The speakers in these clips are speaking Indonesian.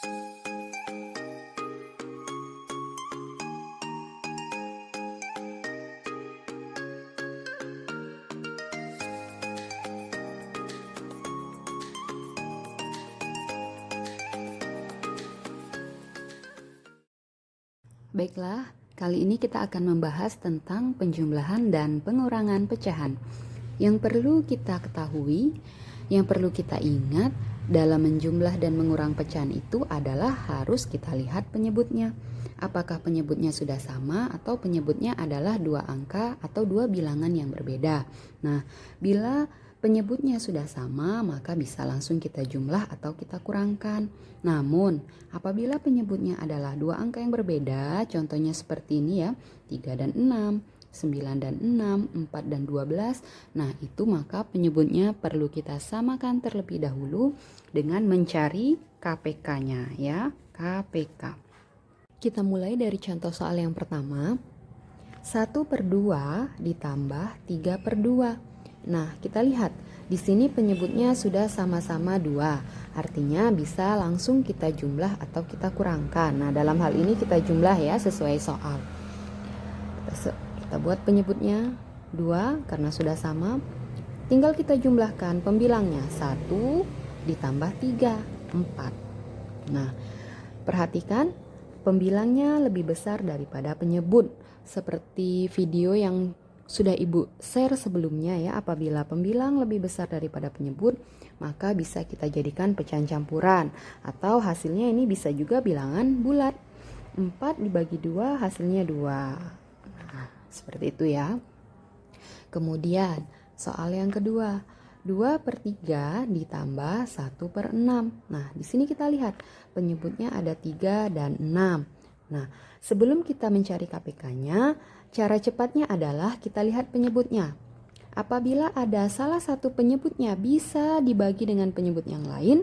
Baiklah, kali ini kita akan membahas tentang penjumlahan dan pengurangan pecahan. Yang perlu kita ketahui, yang perlu kita ingat dalam menjumlah dan mengurang pecahan itu adalah harus kita lihat penyebutnya. Apakah penyebutnya sudah sama atau penyebutnya adalah dua angka atau dua bilangan yang berbeda. Nah, bila penyebutnya sudah sama, maka bisa langsung kita jumlah atau kita kurangkan. Namun, apabila penyebutnya adalah dua angka yang berbeda, contohnya seperti ini ya, 3 dan 6, 9 dan 6, 4 dan 12. Nah, itu maka penyebutnya perlu kita samakan terlebih dahulu dengan mencari KPK-nya ya, KPK. Kita mulai dari contoh soal yang pertama. 1/2 ditambah 3/2. Nah, kita lihat di sini penyebutnya sudah sama-sama 2. Artinya bisa langsung kita jumlah atau kita kurangkan. Nah, dalam hal ini kita jumlah ya sesuai soal. Kita buat penyebutnya 2 karena sudah sama. Tinggal kita jumlahkan pembilangnya. 1 ditambah 3, 4. Nah, perhatikan pembilangnya lebih besar daripada penyebut. Seperti video yang sudah Ibu share sebelumnya ya, apabila pembilang lebih besar daripada penyebut, maka bisa kita jadikan pecahan campuran. Atau hasilnya ini bisa juga bilangan bulat. 4 dibagi 2 hasilnya 2. Nah, seperti itu ya. Kemudian soal yang kedua, 2/3 ditambah 1/6. Nah, di sini kita lihat penyebutnya ada 3 dan 6. Nah, sebelum kita mencari KPK-nya, cara cepatnya adalah kita lihat penyebutnya. Apabila ada salah satu penyebutnya bisa dibagi dengan penyebut yang lain,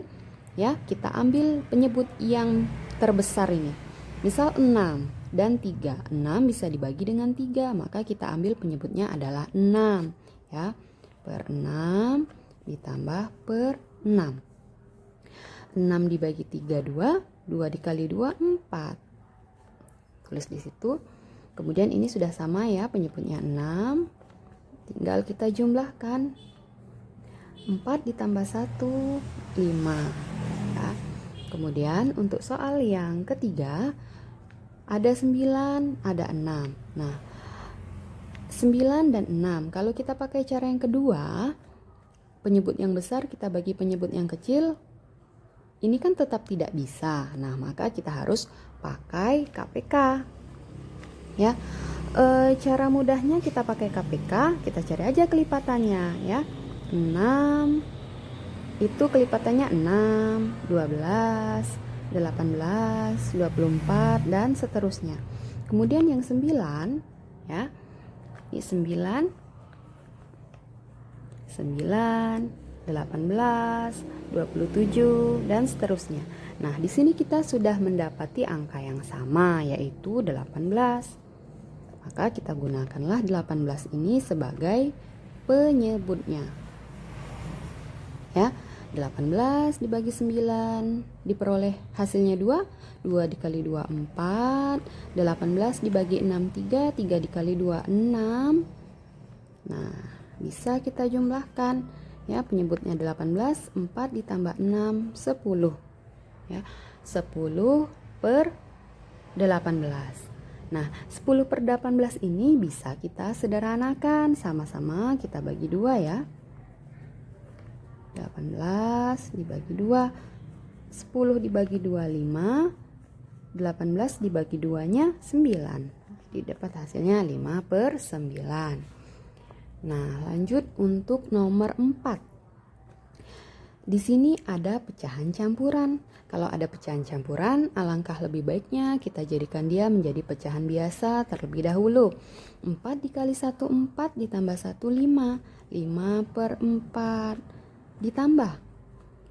ya, kita ambil penyebut yang terbesar ini. Misal 6 dan 3. 6 bisa dibagi dengan 3, maka kita ambil penyebutnya adalah 6, ya. Per 6 ditambah per 6. 6 dibagi 3 2, 2 dikali 2 4. Tulis di situ. Kemudian ini sudah sama ya, penyebutnya 6. Tinggal kita jumlahkan. 4 ditambah 1 5, ya. Kemudian untuk soal yang ketiga ada 9, ada 6. Nah, 9 dan 6. Kalau kita pakai cara yang kedua, penyebut yang besar kita bagi penyebut yang kecil, ini kan tetap tidak bisa. Nah, maka kita harus pakai KPK. Ya. Cara mudahnya kita pakai KPK, kita cari aja kelipatannya ya. 6 itu kelipatannya 6, 12, 18, 24 dan seterusnya. Kemudian yang 9 ya. Ini 9, 18, 27 dan seterusnya. Nah, di sini kita sudah mendapati angka yang sama yaitu 18. Maka kita gunakanlah 18 ini sebagai penyebutnya. Ya, 18 dibagi 9 diperoleh hasilnya 2. 2 dikali 2 4. 18 dibagi 6 3. 3 dikali 2 6. Nah, bisa kita jumlahkan ya, penyebutnya 18, 4 ditambah 6 10. Ya, 10 per 18. Nah, 10 per 18 ini bisa kita sederhanakan. Sama-sama kita bagi 2 ya. 18 dibagi 2. 10 dibagi 2 5. 18 dibagi 2-nya 9. Jadi dapat hasilnya 5 per 9. Nah, lanjut untuk nomor 4. Di sini ada pecahan campuran. Kalau ada pecahan campuran, alangkah lebih baiknya kita jadikan dia menjadi pecahan biasa terlebih dahulu. 4 dikali 1 4 ditambah 1 5. 5 per 4 ditambah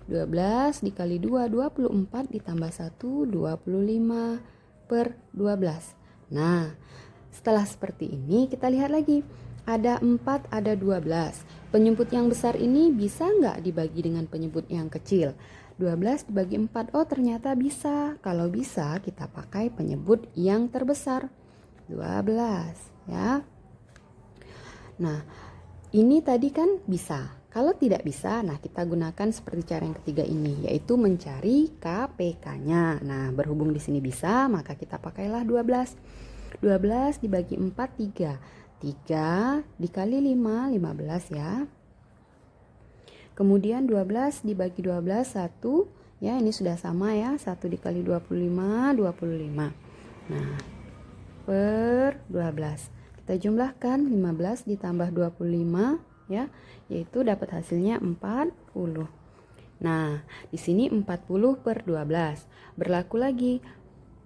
12 dikali 2 24 ditambah 1 25 per 12. Nah, setelah seperti ini kita lihat lagi. Ada 4, ada 12. Penyebut yang besar ini bisa nggak dibagi dengan penyebut yang kecil? 12 dibagi 4. Oh, ternyata bisa. Kalau bisa, kita pakai penyebut yang terbesar. 12, ya. Nah, ini tadi kan bisa. Kalau tidak bisa, nah kita gunakan seperti cara yang ketiga ini, yaitu mencari KPK-nya. Nah, berhubung di sini bisa, maka kita pakailah 12. 12 dibagi 4, 3. 3 dikali 5, 15 ya. Kemudian 12 dibagi 12, 1. Ya, ini sudah sama ya. 1 dikali 25, 25. Nah, per 12. Kita jumlahkan 15 ditambah 25 ya, yaitu dapat hasilnya 40. Nah, di sini 40 per 12. Berlaku lagi,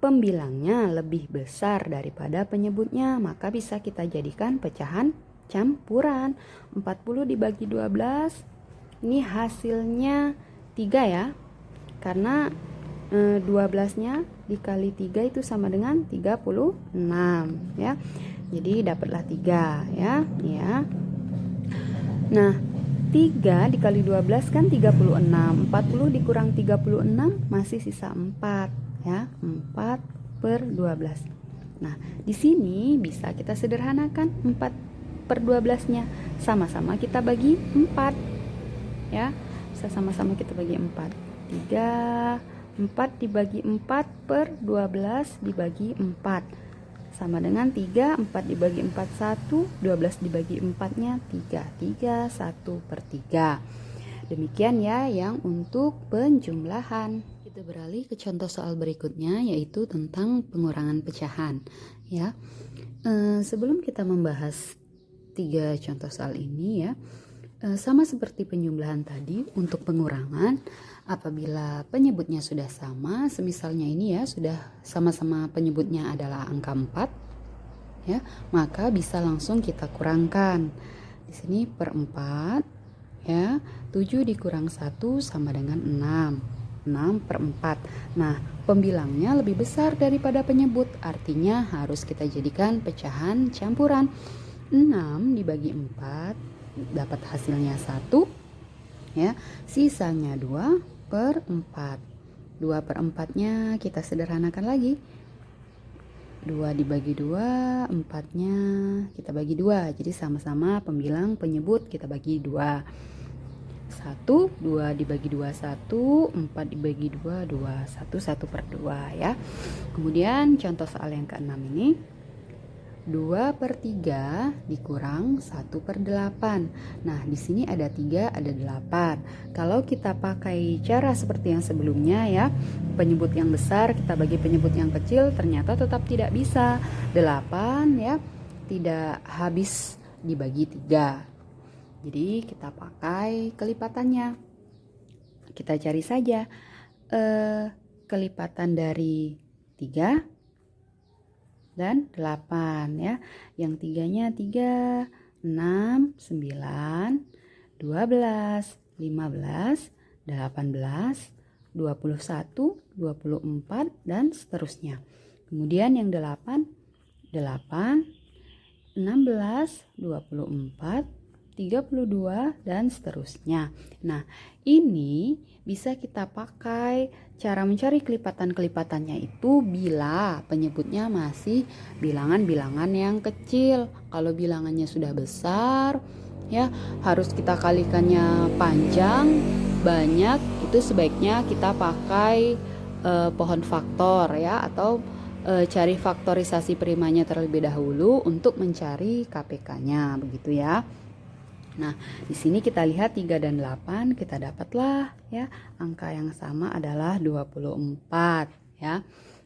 pembilangnya lebih besar daripada penyebutnya, maka bisa kita jadikan pecahan campuran. 40 dibagi 12, ini hasilnya 3 ya, karena 12-nya dikali 3 itu sama dengan 36 ya. Jadi dapatlah 3 ya. Nah, 3 dikali 12 kan 36. 40 dikurang 36 masih sisa 4 ya. 4 per 12. Nah, di sini bisa kita sederhanakan 4 per 12-nya. Sama-sama kita bagi 4 ya. Bisa sama-sama kita bagi 4. 4 dibagi 4 per 12 dibagi 4 sama dengan 3. 4 dibagi 4, 1. 12 dibagi 4-nya 3. 3, 1 per 3. Demikian ya yang untuk penjumlahan. Kita beralih ke contoh soal berikutnya, yaitu tentang pengurangan pecahan ya. Sebelum kita membahas 3 contoh soal ini ya, sama seperti penjumlahan tadi, untuk pengurangan apabila penyebutnya sudah sama, semisalnya ini ya sudah sama-sama penyebutnya adalah angka 4 ya, maka bisa langsung kita kurangkan. Di sini per 4 ya, 7 dikurang 1 sama dengan 6. 6 per 4. Nah, pembilangnya lebih besar daripada penyebut, artinya harus kita jadikan pecahan campuran. 6 dibagi 4 dapat hasilnya 1 ya, sisanya 2 per 4. 2 per 4-nya kita sederhanakan lagi. 2 dibagi 2, 4-nya kita bagi 2. Jadi sama-sama pembilang penyebut kita bagi 2. 1, 2 dibagi 2, 1. 4 dibagi 2, 2. 1, 1 per 2 ya. Kemudian contoh soal yang ke-6 ini, 2 per 3 dikurang 1 per 8. Nah, di sini ada 3, ada 8. Kalau kita pakai cara seperti yang sebelumnya ya, penyebut yang besar kita bagi penyebut yang kecil, ternyata tetap tidak bisa. 8 ya, tidak habis dibagi 3. Jadi kita pakai kelipatannya. Kita cari saja kelipatan dari 3 dan 8 ya. Yang 3-nya 3, 6, 9, 12, 15, 18, 21, 24 dan seterusnya. Kemudian yang 8, 8, 16, 24, 32 dan seterusnya. Nah, ini bisa kita pakai cara mencari kelipatan-kelipatannya itu bila penyebutnya masih bilangan-bilangan yang kecil. Kalau bilangannya sudah besar ya, harus kita kalikannya panjang, banyak, itu sebaiknya kita pakai pohon faktor ya, atau cari faktorisasi primanya terlebih dahulu untuk mencari KPK-nya, begitu ya. Nah, di sini kita lihat 3 dan 8, kita dapatlah ya angka yang sama adalah 24 ya.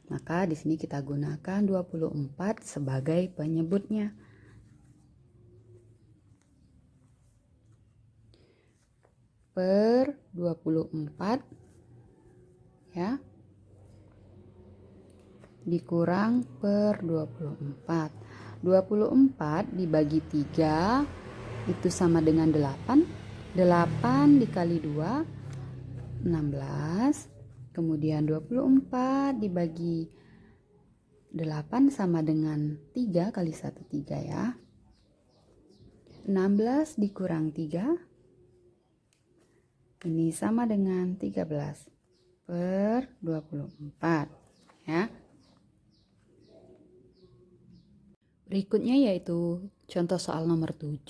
Maka di sini kita gunakan 24 sebagai penyebutnya. Per 24 ya, dikurang per 24. 24 dibagi 3 itu sama dengan 8. 8 dikali 2, 16. Kemudian 24 dibagi 8 sama dengan 3 kali 1, 3 ya. 16 dikurang 3, ini sama dengan 13. per 24 ya. Berikutnya yaitu contoh soal nomor 7.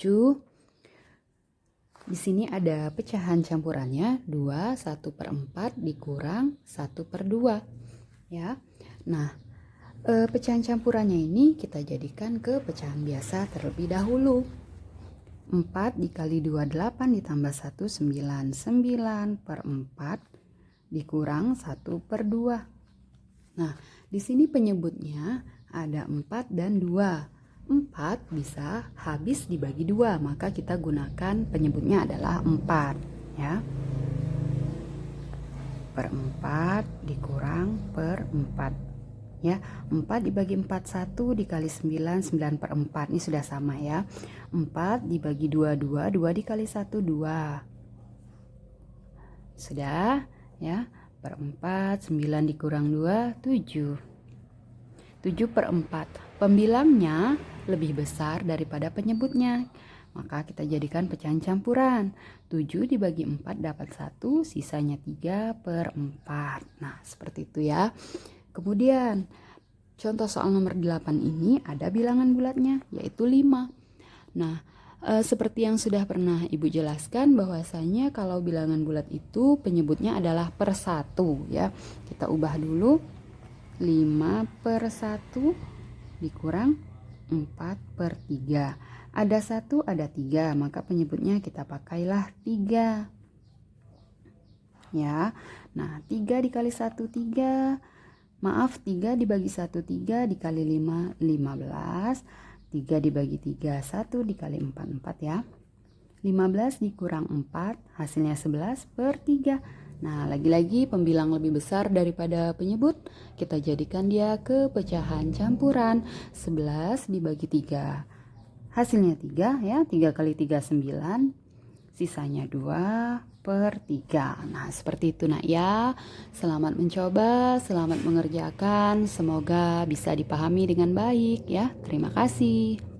Di sini ada pecahan campurannya 2, 1/4 dikurang 1/2 ya. Nah, pecahan campurannya ini kita jadikan ke pecahan biasa terlebih dahulu. 4 dikali 2 8 ditambah 1 9, 9/4 dikurang 1/2. Nah, di sini penyebutnya ada 4 dan 2. 4 bisa habis dibagi 2, maka kita gunakan penyebutnya adalah 4 ya. Per 4 dikurang per 4 ya. 4 dibagi 4 1 dikali 9 9/4. Ini sudah sama ya. 4 dibagi 2 2, 2 dikali 1 2. Sudah ya. Per 4 9 dikurang 2 7. 7/4. Pembilangnya lebih besar daripada penyebutnya, maka kita jadikan pecahan campuran. 7 dibagi 4 dapat 1, sisanya 3/4. Nah, seperti itu ya. Kemudian, contoh soal nomor 8 ini ada bilangan bulatnya, yaitu 5. Nah, seperti yang sudah pernah Ibu jelaskan bahwasanya kalau bilangan bulat itu penyebutnya adalah per 1 ya. Kita ubah dulu. 5/1 dikurang 4/3. Ada 1, ada 3, maka penyebutnya kita pakailah 3. Ya. Nah, 3 dikali 1 3. Maaf, 3 dibagi 1 3 dikali 5 15. 3 dibagi 3 1 dikali 4 4 ya. 15 dikurang 4 hasilnya 11/3. Nah, lagi-lagi pembilang lebih besar daripada penyebut, kita jadikan dia ke pecahan campuran. 11 dibagi 3 hasilnya 3 ya. 3 kali 3 9, sisanya 2/3. Nah, seperti itu nak ya. Selamat mencoba, selamat mengerjakan, semoga bisa dipahami dengan baik ya. Terima kasih.